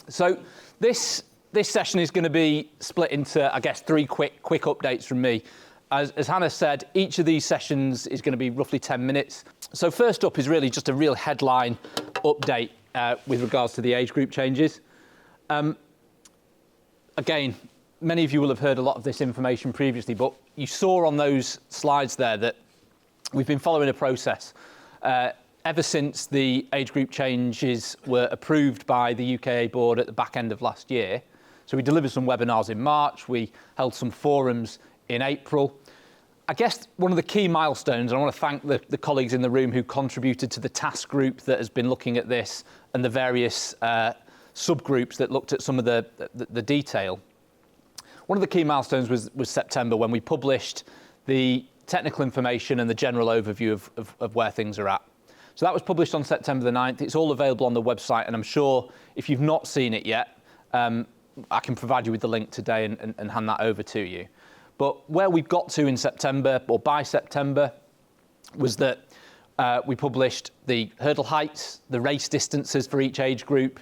So this session is going to be split into, I guess, three quick updates from me. As Hannah said, each of these sessions is going to be roughly 10 minutes. So first up is really just a real headline update with regards to the age group changes. Again, many of you will have heard a lot of this information previously, but you saw on those slides there that we've been following a process ever since the age group changes were approved by the UKA board at the back end of last year. So we delivered some webinars in March, we held some forums in April. I guess one of the key milestones, and I want to thank the colleagues in the room who contributed to the task group that has been looking at this and the various subgroups that looked at some of the detail. One of the key milestones was September, when we published the technical information and the general overview of where things are at. So that was published on September the 9th. It's all available on the website, and I'm sure if you've not seen it yet, I can provide you with the link today and hand that over to you. But where we got to in September, or by September, was that we published the hurdle heights, the race distances for each age group,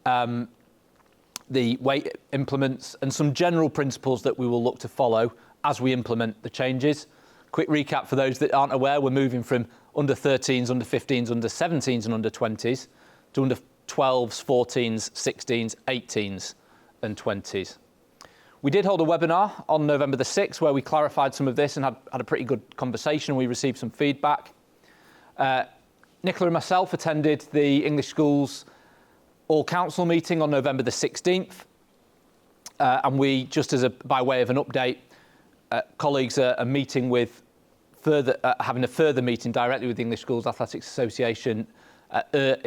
the weight implements, and some general principles that we will look to follow as we implement the changes. Quick recap for those that aren't aware, we're moving from under 13s, under 15s, under 17s and under 20s to under 12s, 14s, 16s, 18s and 20s. We did hold a webinar on November the 6th where we clarified some of this and had a pretty good conversation. We received some feedback. Nicola and myself attended the English Schools All Council meeting on November the 16th. And we, just as by way of an update, colleagues are meeting with having a further meeting directly with the English Schools Athletics Association early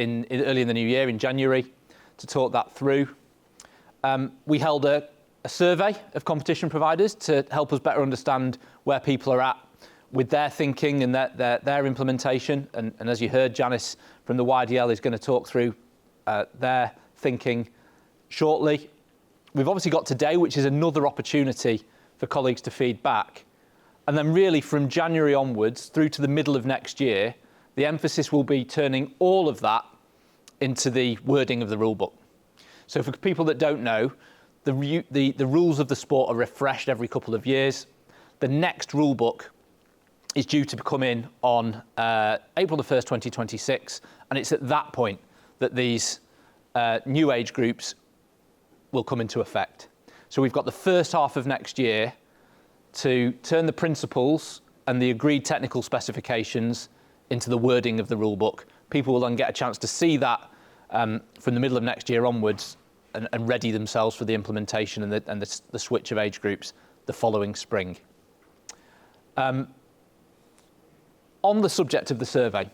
in the new year, in January, to talk that through. We held a survey of competition providers to help us better understand where people are at with their thinking and their implementation. And as you heard, Janice from the YDL is going to talk through their thinking shortly. We've obviously got today, which is another opportunity for colleagues to feed back. And then really from January onwards through to the middle of next year, the emphasis will be turning all of that into the wording of the rule book. So for people that don't know, the rules of the sport are refreshed every couple of years. The next rule book is due to come in on April the 1st, 2026. And it's at that point that these new age groups will come into effect. So we've got the first half of next year to turn the principles and the agreed technical specifications into the wording of the rule book. People will then get a chance to see that from the middle of next year onwards and ready themselves for the implementation and the switch of age groups the following spring. On the subject of the survey,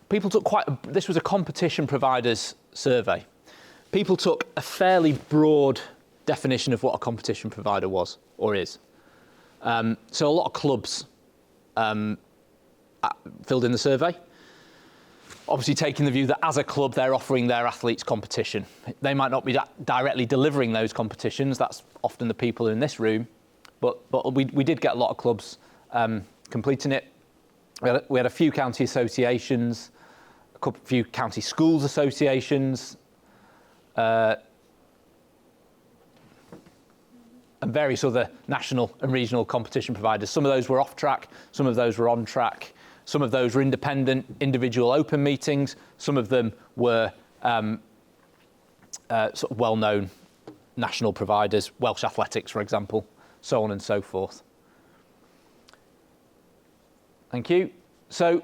people took this was a competition providers survey. People took a fairly broad definition of what a competition provider was or is. So a lot of clubs filled in the survey, obviously taking the view that as a club they're offering their athletes competition. They might not be directly delivering those competitions, that's often the people in this room, but we did get a lot of clubs completing it. We had a few county associations, a few county schools associations, and various other national and regional competition providers. Some of those were off track, some of those were on track, some of those were independent, individual open meetings, some of them were sort of well-known national providers, Welsh Athletics, for example, so on and so forth. Thank you. So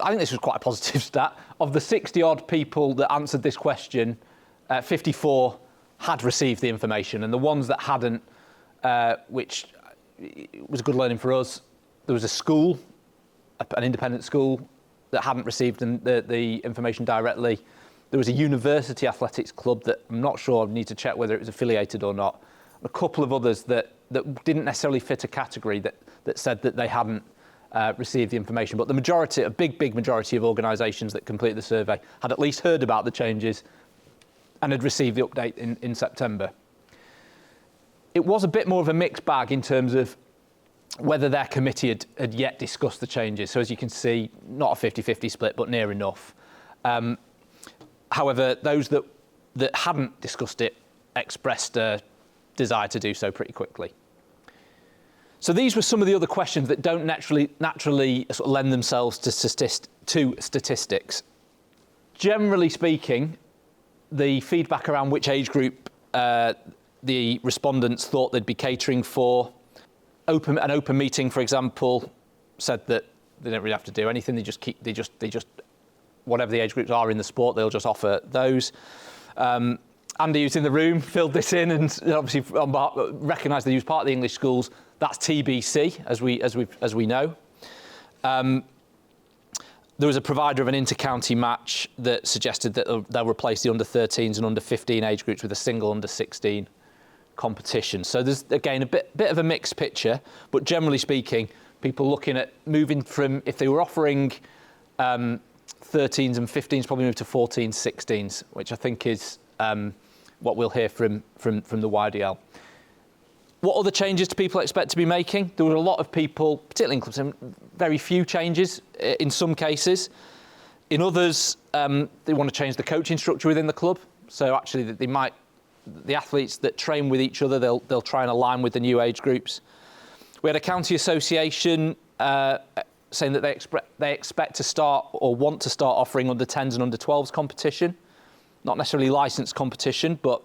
I think this was quite a positive stat. Of the 60-odd people that answered this question, 54 had received the information, and the ones that hadn't, which was a good learning for us, there was a school, an independent school, that hadn't received the information directly. There was a university athletics club that I'm not sure, I need to check whether it was affiliated or not. A couple of others that didn't necessarily fit a category that said that they hadn't received the information. But the majority, a big majority of organisations that completed the survey had at least heard about the changes and had received the update in September. It was a bit more of a mixed bag in terms of whether their committee had yet discussed the changes. So as you can see, not a 50-50 split, but near enough. However, those that hadn't discussed it expressed a desire to do so pretty quickly. So these were some of the other questions that don't naturally sort of lend themselves to statistics. Generally speaking, the feedback around which age group the respondents thought they'd be catering for, an open meeting, for example, said that they don't really have to do anything. They just whatever the age groups are in the sport, they'll just offer those. Andy, who's in the room, filled this in and obviously recognised that he was part of the English schools. That's TBC, as we know. There was a provider of an inter-county match that suggested that they'll replace the under-13s and under-15 age groups with a single under-16 competition. So there's, again, a bit of a mixed picture, but generally speaking, people looking at moving from, if they were offering 13s and 15s, probably move to 14s, 16s, which I think is what we'll hear from the YDL. What other changes do people expect to be making? There were a lot of people, particularly in clubs, very few changes in some cases. In others, they want to change the coaching structure within the club. So actually, the athletes that train with each other, they'll try and align with the new age groups. We had a county association saying that they expect to start or want to start offering under 10s and under 12s competition, not necessarily licensed competition, but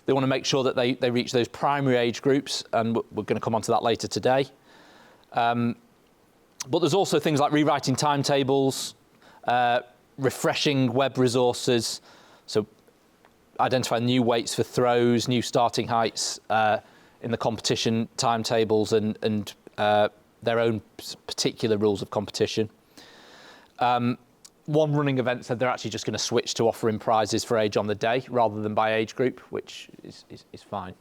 they want to make sure that they reach those primary age groups, and we're going to come on to that later today. But there's also things like rewriting timetables, refreshing web resources, so identifying new weights for throws, new starting heights in the competition timetables and their own particular rules of competition. One running event said they're actually just going to switch to offering prizes for age on the day rather than by age group, which is fine.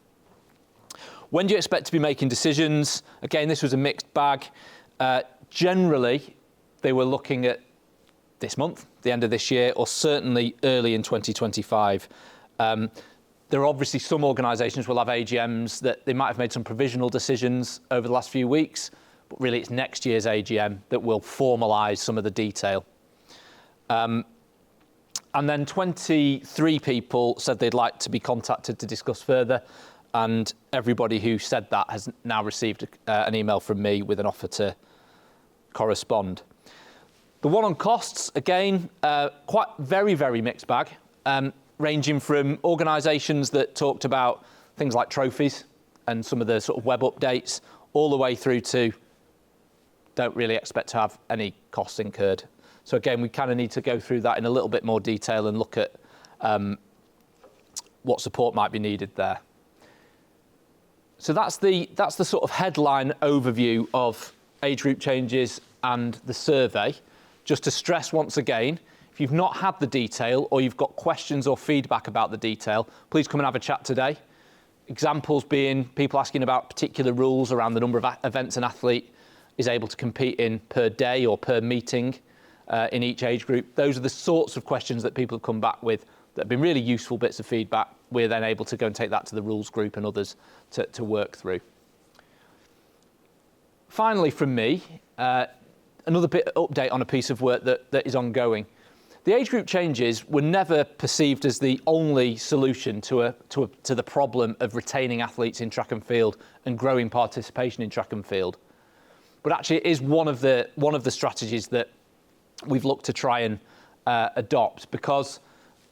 When do you expect to be making decisions? Again, this was a mixed bag. Generally, they were looking at this month, the end of this year, or certainly early in 2025. There are obviously some organisations will have AGMs that they might have made some provisional decisions over the last few weeks, but really it's next year's AGM that will formalise some of the detail. And then 23 people said they'd like to be contacted to discuss further, and everybody who said that has now received an email from me with an offer to correspond. The one on costs, again, quite very mixed bag, ranging from organisations that talked about things like trophies and some of the sort of web updates, all the way through to don't really expect to have any costs incurred. So again, we kind of need to go through that in a little bit more detail and look at what support might be needed there. So that's the sort of headline overview of age group changes and the survey. Just to stress once again, if you've not had the detail or you've got questions or feedback about the detail, please come and have a chat today. Examples being people asking about particular rules around the number of events an athlete is able to compete in per day or per meeting. In each age group. Those are the sorts of questions that people have come back with that have been really useful bits of feedback. We're then able to go and take that to the rules group and others to work through. Finally from me, another bit update on a piece of work that is ongoing. The age group changes were never perceived as the only solution to the problem of retaining athletes in track and field and growing participation in track and field. But actually it is one of the strategies that we've looked to try and adopt, because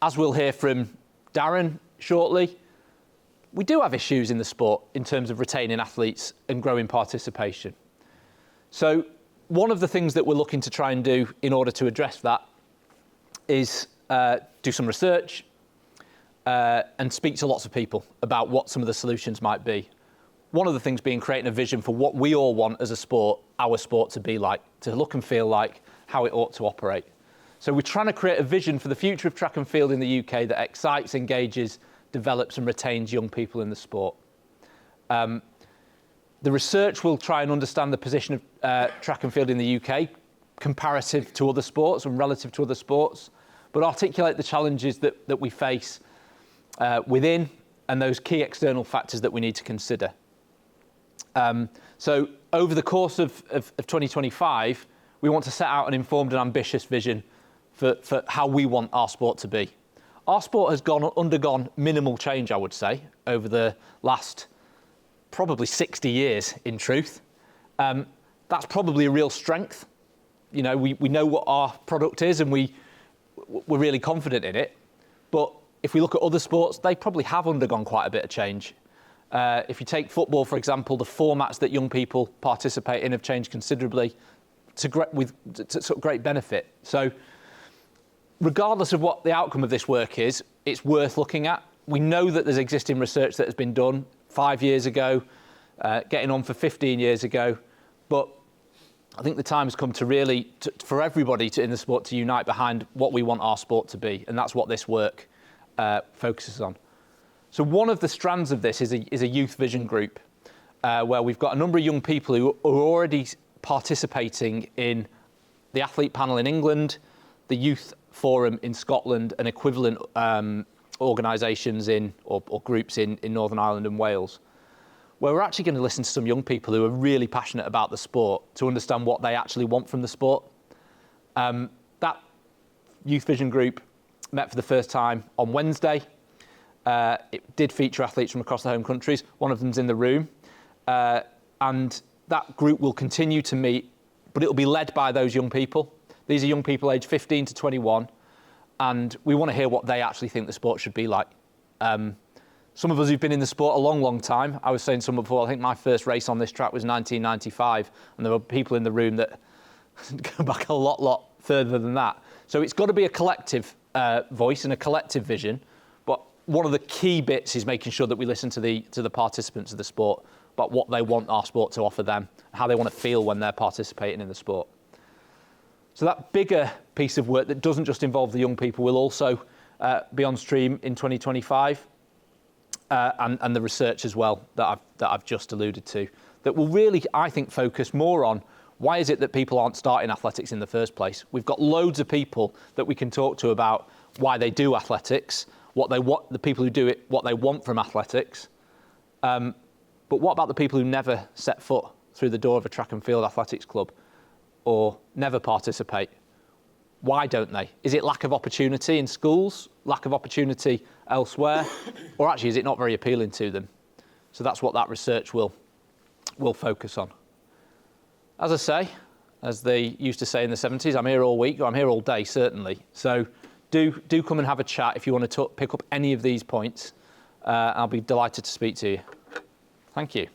as we'll hear from Darren shortly, we do have issues in the sport in terms of retaining athletes and growing participation. So one of the things that we're looking to try and do in order to address that is do some research and speak to lots of people about what some of the solutions might be. One of the things being creating a vision for what we all want as a sport, our sport to be like, to look and feel like, how it ought to operate. So we're trying to create a vision for the future of track and field in the UK that excites, engages, develops and retains young people in the sport. The research will try and understand the position of track and field in the UK comparative to other sports and relative to other sports, but articulate the challenges that we face within and those key external factors that we need to consider. So over the course of 2025, we want to set out an informed and ambitious vision for how we want our sport to be. Our sport has undergone minimal change, I would say, over the last probably 60 years, in truth. That's probably a real strength. You know, we know what our product is and we're really confident in it. But if we look at other sports, they probably have undergone quite a bit of change. If you take football, for example, the formats that young people participate in have changed considerably to sort of great benefit. So regardless of what the outcome of this work is, it's worth looking at. We know that there's existing research that has been done 5 years ago, getting on for 15 years ago. But I think the time has come to really, for everybody in the sport to unite behind what we want our sport to be. And that's what this work focuses on. So one of the strands of this is a youth vision group, where we've got a number of young people who are already participating in the athlete panel in England, the youth forum in Scotland, and equivalent organisations or groups in Northern Ireland and Wales, where we're actually going to listen to some young people who are really passionate about the sport to understand what they actually want from the sport. That youth vision group met for the first time on Wednesday. It did feature athletes from across the home countries. One of them's in the room. And that group will continue to meet, but it'll be led by those young people. These are young people aged 15 to 21. And we want to hear what they actually think the sport should be like. Some of us who've been in the sport a long, long time, I was saying some before, I think my first race on this track was 1995. And there were people in the room that go back a lot further than that. So it's got to be a collective voice and a collective vision. But one of the key bits is making sure that we listen to the participants of the sport about what they want our sport to offer them, how they want to feel when they're participating in the sport. So that bigger piece of work that doesn't just involve the young people will also be on stream in 2025, and the research as well that I've just alluded to, that will really, I think, focus more on why is it that people aren't starting athletics in the first place. We've got loads of people that we can talk to about why they do athletics, the people who do it, what they want from athletics. But what about the people who never set foot through the door of a track and field athletics club or never participate? Why don't they? Is it lack of opportunity in schools, lack of opportunity elsewhere, or actually is it not very appealing to them? So that's what that research will focus on. As I say, as they used to say in the 70s, I'm here all week, or I'm here all day, certainly. So do come and have a chat if you want to pick up any of these points. I'll be delighted to speak to you. Thank you.